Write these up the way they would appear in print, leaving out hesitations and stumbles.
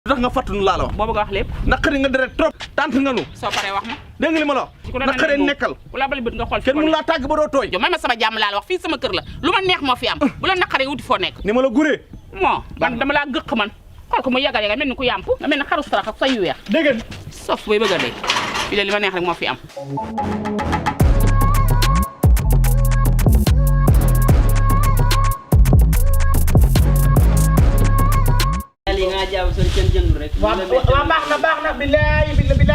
tax nga fàttunu laa la wax boo bëgg a wax lépp naqari nga deret trop tant nga nu soo paree wax ma dégg nga li ma la wax naqaree nekkal ku la bali bët nga xool kenn mënu laa tàgg ba doo tooy yow may ma sama jàmm laa la wax fii sama kër la lu ma neex moo fi am bu la naqaree wuti foo nekk ni ma la guree moo man dama laa gëq man xool ko mu yagal yagal mel ni ku yàmp nga mel ni xaru sarax ak say yu weex dégg sof booy bëgg a dee fii de li ma neex rek moo fi am waaw baax na billaay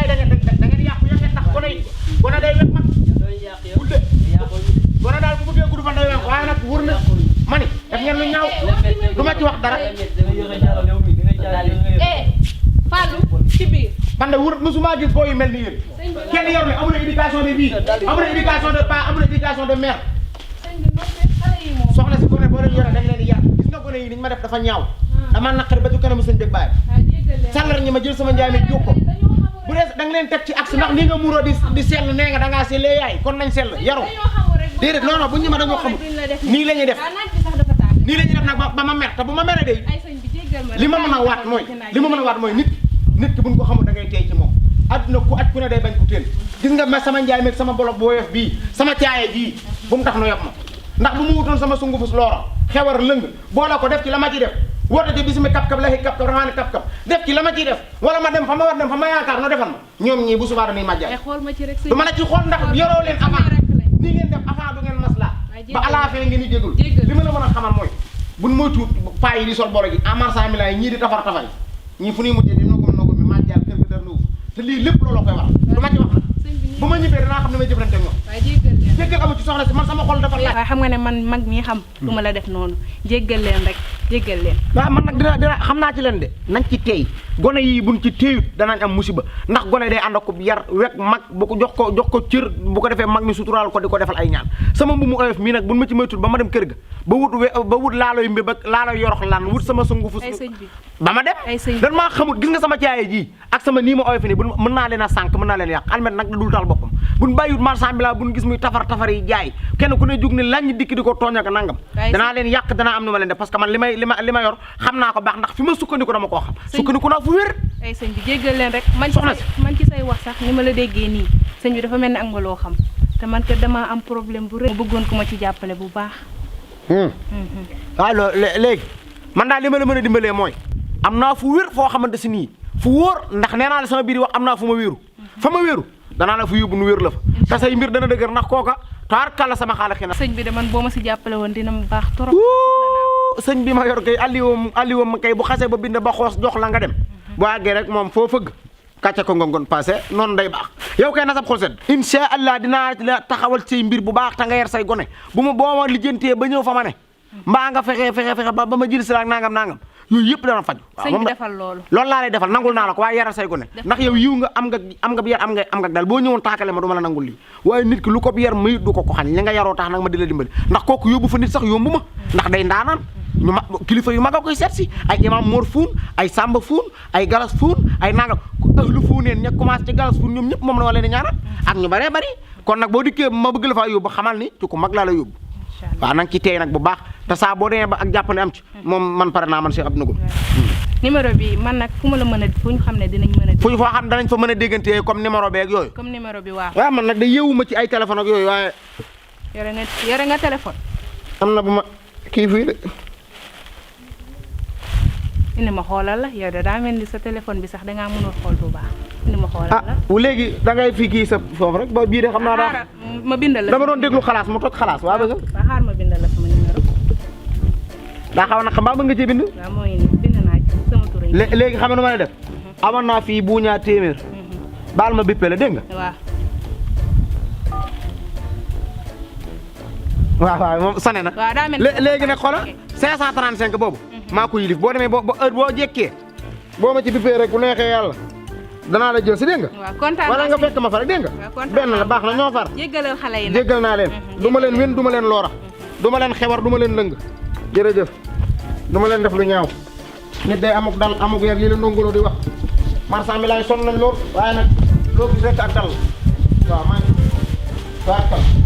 da ngeen yàqu ndax gone day wet mag gudde gone daal bu bëggee gudd fan day wet waaye nag wër na ma ni def ngeen lu ñaaw du ma ci wax dara Fallou ci biir man de wër musuma gis booy yu mel ni yéen kenn yor ne amul éducation de vie amul éducation de père amul éducation de mère soxna si gone boo leen yore dañ leen di yar gis nga gone yi niñ ma def dafa ñaaw dama naqari ba ci kanamu sëñ dëgg bàyyi sàllar ñi ma jël sama njaay mi jóg ko bu dee da nga leen teg ci axe ndax ni nga muuroo di sell nee nga da ngaa sellee yaay kon nañ sell yaru déedéet non non bu ñu ma dañoo xamul nii la ñuy def nii la ñuy def nag ba ma mer te bu ma mere de li ma mën a waat mooy nit ki buñ ko xamul da ngay tey ci moom adduna ku aj ku ne day bañ ku teel gis nga ma sama njaay meeg sama bolog bu woyof bii sama caaye jii bu mu tax no yob ma ndax bu mu wutoon sama sungufus loora xewar lëng boole ko def ci la ma ci def woote ci bisimi kap-kap laxi kap-kap raxaani kap-kap def ci la ma ciy def wala ma dem fa ma war dem fa ma yaakaar no defal ma ñoom ñii bu subaa dañuy màjjal du ma la ci xool ndax yoroo leen avant nii ngeen def avant du ngeen masla ba à la fin ngeen di jégul li ma la mën a xamal mooy buñ moytuut paa yi di sol bolo gi en marchand mi laay ñii di tafar tafar ñii fu ñuy mujjee di nogum mi màjjal kër gi dara nuuf te lii lépp looloo koy wax du ma ci wax nag bu ma ñibbee danaa xam ne may jëflante ñoom jéggal amu ci soxna si man sama xol dafa laaj waaye xam nga ne man mag mi xam du ma la def noonu jéggal leen rek jéggal leen waaw man nag dina xam naa ci leen de nañ ci teey gone yi buñ ci teeyut danañ am musiba ndax gone day ànd ak ko yar wek mag bu ko jox ko cër bu ko defee mag mi suturaal ko di ko defal ay ñaan sama mbu mu oyof mii nag buñ ma ci moytul ba ma dem kër ga ba wut laaloy mbé ba laaloy yorox lan wut sama sungu fus ba ma dem dan maa xamut gis nga sama caaye ji ak sama nii ma oyof ni bu mën naa leen a sànq mën naa leen yàq almet nag da dul taal boppam buñ bàyyiwut marchand bi la buñ gis muy tafar yi jaay kenn ku ne jug ne lañ dikk di ko tooñ ak nangam danaa leen yàq danaa am nu ma leen def parce que man li ma yor xam naa ko baax ndax fi ma sukkandiku dama koo xam sukkandiku naa fu wér ay sëñ bi jéggal leen rek man ci say wax sax ni ma la déggee nii sëñ bi dafa mel ni am nga loo xam te man kat damaa am problème bu rëy ma bëggoon ko ma ci jàppale bu baax waaw léegi man daal li ma la mën a dimbalee mooy am naa fu wér foo xamante si nii fu wóor ndax nee naa la sama biir wax am naa fu ma wéeru fa ma wéeru danaa la fu yóbbu nu wér la fa te say mbir dana dëgër ndax kooka taar kàlla sama xaala xina sëñ bi de man boo ma si jàppale woon dina mu baax trop sëñ bi ma yor kay alliwoom ma kay bu xasee ba bind ba xoos jox la nga dem boo àggee rek moom foo fëgg kàcce ko ngongon passé noonu day baax yow kay na sab xol set insha allah dinaa la taxawal say mbir bu baax te nga yar say gone bu ma boo ma lijjantee ba ñëw fa ma ne mbaa nga fexe ba ma jël si la nangam yooyu yëpp dana faju sëñ bi defal loolu laa lay defal nangul naa la ko waaye yaral say gone ndax yow yiw nga am nga bi yar am nga daal boo ñëwoon taakale ma du ma la nangul lii waaye nit ki lu ko yar mayit du ko xañ li nga yaroo tax nag ma di la dimbali ndax kooku yóbbu fa nit sax yombu ma ndax day ndaanaan kilifa yu mag a koy seet si ay imam Mor Fuun ay Samba Fuun ay Galas Fuun ay nangam ëhlu fuuneen ña commencé ci Galas Fuun ñoom ñëpp moom la ma leen ñaanal ak ñu bëree bëri kon nag boo dikkee ma bëgg la faa yóbbu xamal ni ci ku mag laa la yóbbu waaw nanga ci teey nag bu baax te saa boo demee ba ak jàppande am ci moom man pare naa man Cheikh Abdou Nougoum numéro bi man nag fu ma la mën a fu ñu xam ne dinañ mën a fu ñu foo xam danañ fa mën a déggante comme numéro beeg yooyu comme numéro bi waaw man nag da yëwuma ci ay téléphone ak yooyu waaye yore nga téléphone am na bu ma kii fii de indi ma xoolal la yow de daa mel ni sa téléphone bi sax dangaa mënul xool bu baax indi ma xoolal la léegi da ngay fii kii sa foofu rek ba bii de xam naa daa ma bindal la dama doon déglu xalaas mu toj xalaas waaw bëgg xaar ma bindal la sama numéro daa xaw na xam mbaa bëgg nga ci bind waaw moo ngi nii bind naa ci sama tur léegi xam nga nu ma lay def amoon naa fii bu ñaar téeméer baal ma bippe la dégg nga waaw moom sane na léegi nag xoolal 535 boobu maa ko yilif boo demee ba heure boo jekkee boo ma ci bippee rek bu neexee yàlla danaa la jël si dégg nga wala nga fekk ma fa rek dégg nga benn la baax na ñoo far jéggalal xale yi jéggal naa leen du ma leen wén du ma leen loora du ma leen xewar du ma leen lëng jërëjëf du ma leen def lu ñaaw nit day amuk dal amuk yar lii la ndongoloo di wax marchand mi laay sonn nañ lool waaye nag loo gis rek ak dal waaw maa ngi